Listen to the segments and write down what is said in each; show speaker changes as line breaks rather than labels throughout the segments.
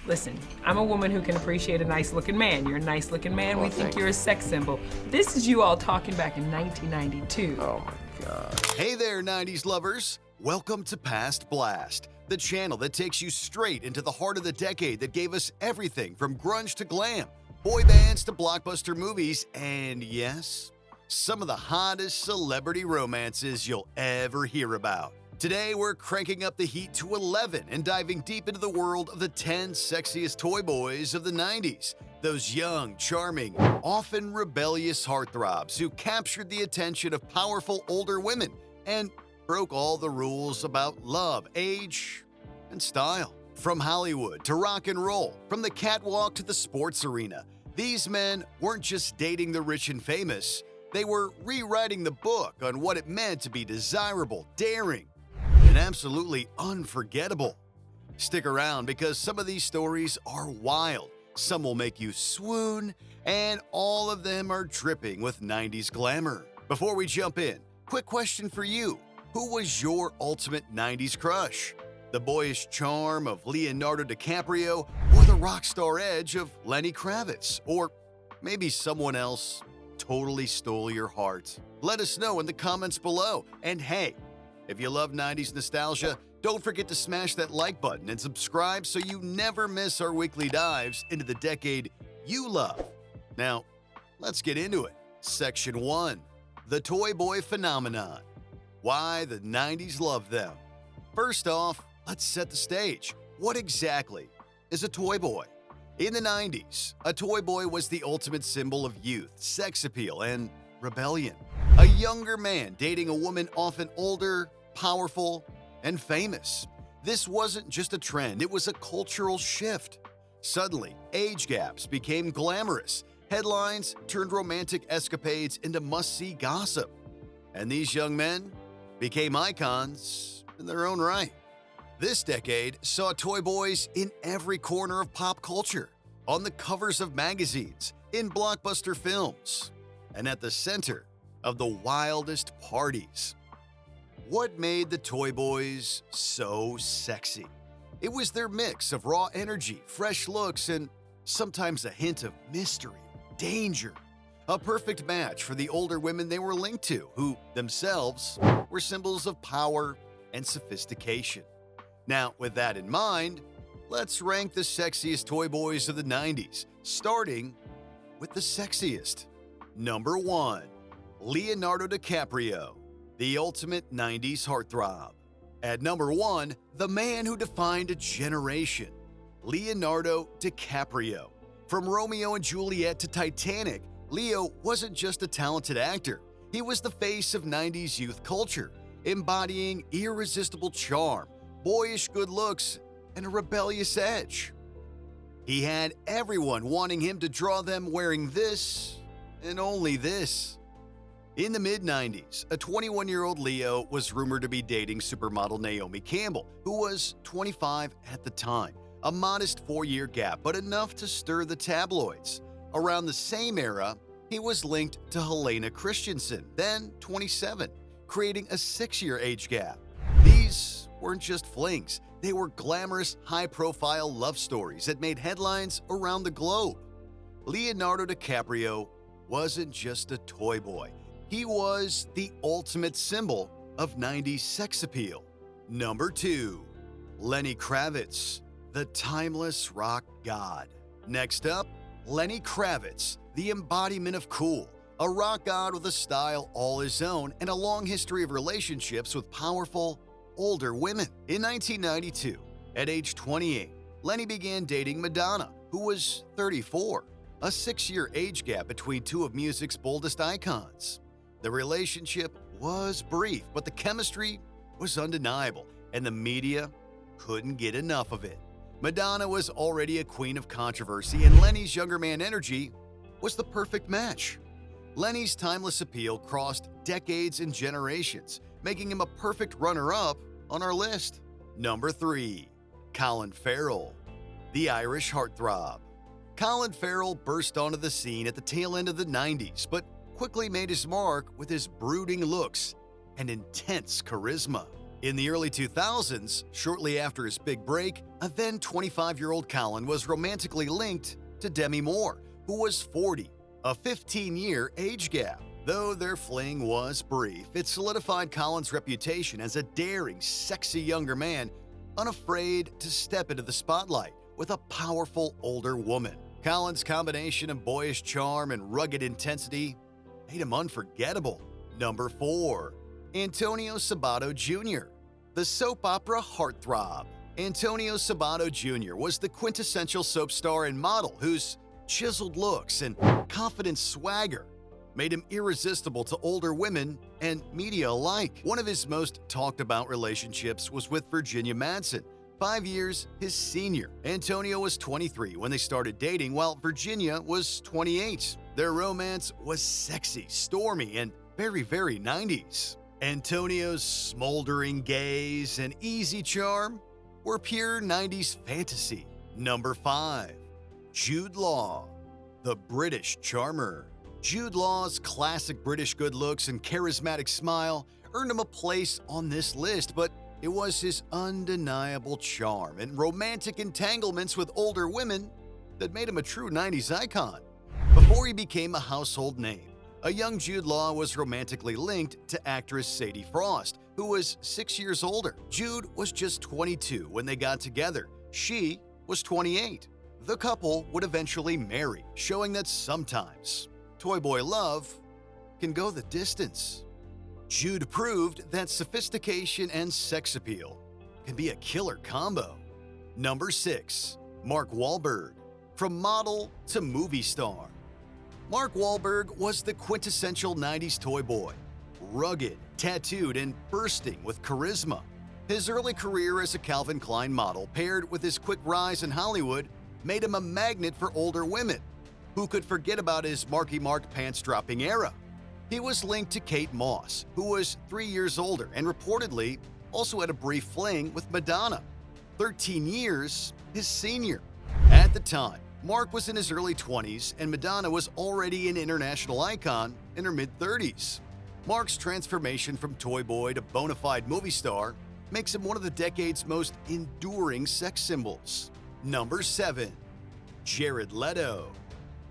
Listen, I'm a woman who can appreciate a nice-looking man. You're a nice-looking man.
Well,
We think
thanks.
you're a sex symbol. This is you all talking back in 1992.
Oh my God.
Hey there, 90s lovers. Welcome to Past Blast, the channel that takes you straight into the heart of the decade that gave us everything from grunge to glam, boy bands to blockbuster movies, and yes, some of the hottest celebrity romances you'll ever hear about. Today, we're cranking up the heat to 11 and diving deep into the world of the 10 sexiest toy boys of the 90s. Those young, charming, often rebellious heartthrobs who captured the attention of powerful older women and broke all the rules about love, age, and style. From Hollywood to rock and roll, from the catwalk to the sports arena, these men weren't just dating the rich and famous, they were rewriting the book on what it meant to be desirable, daring, and absolutely unforgettable. Stick around because some of these stories are wild, some will make you swoon, and all of them are dripping with 90s glamour. Before we jump in, quick question for you. Who was your ultimate 90s crush? The boyish charm of Leonardo DiCaprio or the rock star edge of Lenny Kravitz? Or maybe someone else totally stole your heart? Let us know in the comments below. And hey, if you love 90s nostalgia, don't forget to smash that like button and subscribe so you never miss our weekly dives into the decade you love. Now, let's get into it. Section 1. The Toy Boy Phenomenon. Why the 90s loved them. First off, let's set the stage. What exactly is a toy boy? In the 90s, a toy boy was the ultimate symbol of youth, sex appeal, and rebellion. A younger man dating a woman often older, powerful, and famous. This wasn't just a trend, it was a cultural shift. Suddenly, age gaps became glamorous. Headlines turned romantic escapades into must-see gossip. And these young men became icons in their own right. This decade saw toy boys in every corner of pop culture, on the covers of magazines, in blockbuster films, and at the center of the wildest parties. What made the toy boys so sexy? It was their mix of raw energy, fresh looks, and sometimes a hint of mystery, danger. A perfect match for the older women they were linked to, who themselves were symbols of power and sophistication. Now, with that in mind, let's rank the sexiest toy boys of the 90s, starting with the sexiest. Number 1. Leonardo DiCaprio, the ultimate 90s heartthrob. At number 1, the man who defined a generation, Leonardo DiCaprio. From Romeo and Juliet to Titanic, Leo wasn't just a talented actor, he was the face of 90s youth culture, embodying irresistible charm, boyish good looks, and a rebellious edge. He had everyone wanting him to draw them wearing this and only this. In the mid-90s, a 21-year-old Leo was rumored to be dating supermodel Naomi Campbell, who was 25 at the time. A modest 4-year gap, but enough to stir the tabloids. Around the same era, he was linked to Helena Christensen, then 27, creating a 6-year age gap. These weren't just flings, they were glamorous, high-profile love stories that made headlines around the globe. Leonardo DiCaprio wasn't just a toy boy, he was the ultimate symbol of 90s sex appeal. Number 2. Lenny Kravitz, the timeless rock god. Next up, Lenny Kravitz, the embodiment of cool, a rock god with a style all his own and a long history of relationships with powerful, older women. In 1992, at age 28, Lenny began dating Madonna, who was 34, a 6-year age gap between two of music's boldest icons. The relationship was brief, but the chemistry was undeniable, and the media couldn't get enough of it. Madonna was already a queen of controversy, and Lenny's younger man energy was the perfect match. Lenny's timeless appeal crossed decades and generations, making him a perfect runner-up on our list. Number 3. Colin Farrell, the Irish heartthrob. Colin Farrell burst onto the scene at the tail end of the 90s, but quickly made his mark with his brooding looks and intense charisma. In the early 2000s, shortly after his big break, a then 25-year-old Colin was romantically linked to Demi Moore, who was 40, a 15-year age gap. Though their fling was brief, it solidified Colin's reputation as a daring, sexy younger man, unafraid to step into the spotlight with a powerful older woman. Colin's combination of boyish charm and rugged intensity made him unforgettable. Number 4. Antonio Sabato Jr., the soap opera heartthrob. Antonio Sabato Jr. was the quintessential soap star and model whose chiseled looks and confident swagger made him irresistible to older women and media alike. One of his most talked about relationships was with Virginia Madsen, 5 years his senior. Antonio was 23 when they started dating, while Virginia was 28. Their romance was sexy, stormy, and very, very 90s. Antonio's smoldering gaze and easy charm were pure 90s fantasy. Number 5. Jude Law, the British charmer. Jude Law's classic British good looks and charismatic smile earned him a place on this list, but it was his undeniable charm and romantic entanglements with older women that made him a true 90s icon. Before he became a household name, a young Jude Law was romantically linked to actress Sadie Frost, who was 6 years older. Jude was just 22 when they got together. She was 28. The couple would eventually marry, showing that sometimes toy boy love can go the distance. Jude proved that sophistication and sex appeal can be a killer combo. Number 6. Mark Wahlberg, from model to movie star. Mark Wahlberg was the quintessential 90s toy boy, rugged, tattooed, and bursting with charisma. His early career as a Calvin Klein model, paired with his quick rise in Hollywood, made him a magnet for older women. Who could forget about his Marky Mark pants-dropping era? He was linked to Kate Moss, who was 3 years older and reportedly also had a brief fling with Madonna, 13 years his senior. At the time, Mark was in his early 20s and Madonna was already an international icon in her mid-30s. Mark's transformation from toy boy to bona fide movie star makes him one of the decade's most enduring sex symbols. Number 7. Jared Leto,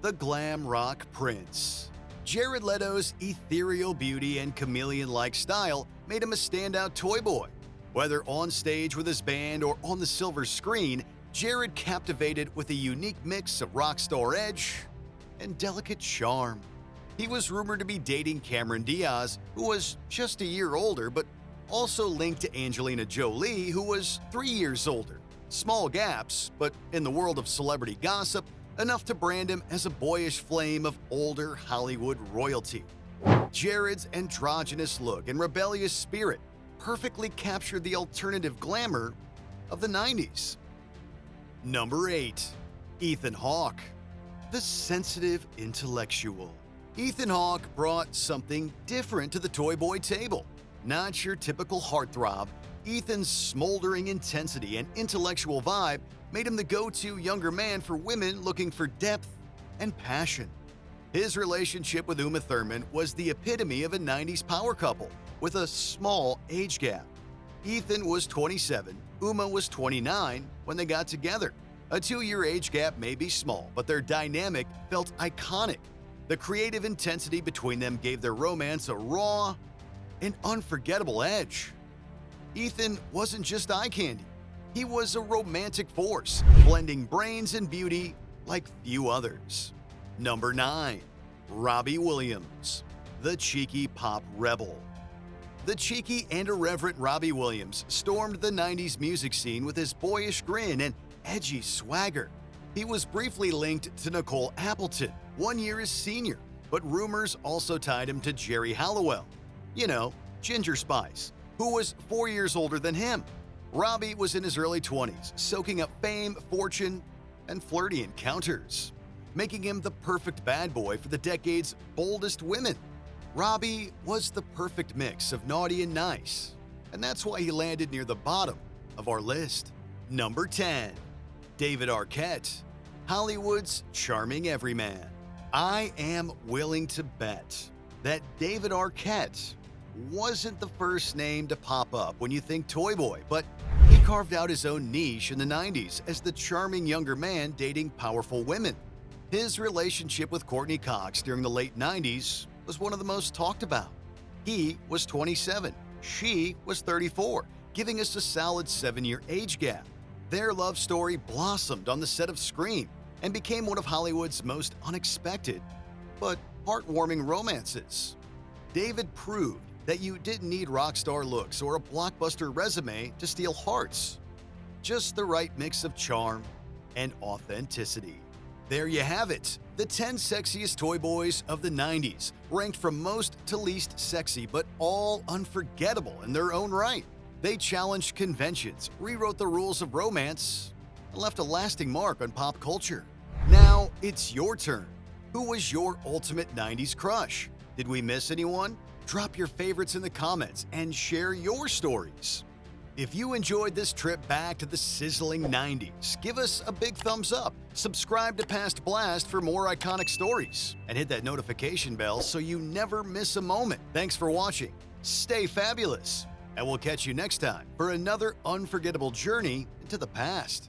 the glam rock prince. Jared Leto's ethereal beauty and chameleon-like style made him a standout toy boy. Whether on stage with his band or on the silver screen, Jared captivated with a unique mix of rock star edge and delicate charm. He was rumored to be dating Cameron Diaz, who was just a year older, but also linked to Angelina Jolie, who was 3 years older. Small gaps, but in the world of celebrity gossip, enough to brand him as a boyish flame of older Hollywood royalty. Jared's androgynous look and rebellious spirit perfectly captured the alternative glamour of the 90s. Number 8. Ethan Hawke, the sensitive intellectual. Ethan Hawke brought something different to the toy boy table. Not your typical heartthrob, Ethan's smoldering intensity and intellectual vibe made him the go-to younger man for women looking for depth and passion. His relationship with Uma Thurman was the epitome of a 90s power couple with a small age gap. Ethan was 27, Uma was 29 when they got together. A 2-year age gap may be small, but their dynamic felt iconic. The creative intensity between them gave their romance a raw and unforgettable edge. Ethan wasn't just eye candy. He was a romantic force, blending brains and beauty like few others. Number 9. Robbie Williams, the cheeky pop rebel. The cheeky and irreverent Robbie Williams stormed the 90s music scene with his boyish grin and edgy swagger. He was briefly linked to Nicole Appleton, 1 year his senior, but rumors also tied him to Jerry Halliwell, Ginger Spice, who was 4 years older than him. Robbie was in his early 20s, soaking up fame, fortune, and flirty encounters, making him the perfect bad boy for the decade's boldest women. Robbie was the perfect mix of naughty and nice, and that's why he landed near the bottom of our list. Number 10. David Arquette, Hollywood's charming everyman. I am willing to bet that David Arquette wasn't the first name to pop up when you think toy boy, but he carved out his own niche in the 90s as the charming younger man dating powerful women. His relationship with Courtney Cox during the late 90s was one of the most talked about. He was 27, she was 34, giving us a solid 7-year age gap. Their love story blossomed on the set of Scream and became one of Hollywood's most unexpected but heartwarming romances. David proved that you didn't need rock star looks or a blockbuster resume to steal hearts. Just the right mix of charm and authenticity. There you have it, the 10 sexiest toy boys of the 90s, ranked from most to least sexy, but all unforgettable in their own right. They challenged conventions, rewrote the rules of romance, and left a lasting mark on pop culture. Now it's your turn. Who was your ultimate 90s crush? Did we miss anyone? Drop your favorites in the comments and share your stories. If you enjoyed this trip back to the sizzling 90s, give us a big thumbs up, subscribe to Past Blast for more iconic stories, and hit that notification bell so you never miss a moment. Thanks for watching. Stay fabulous, and we'll catch you next time for another unforgettable journey into the past.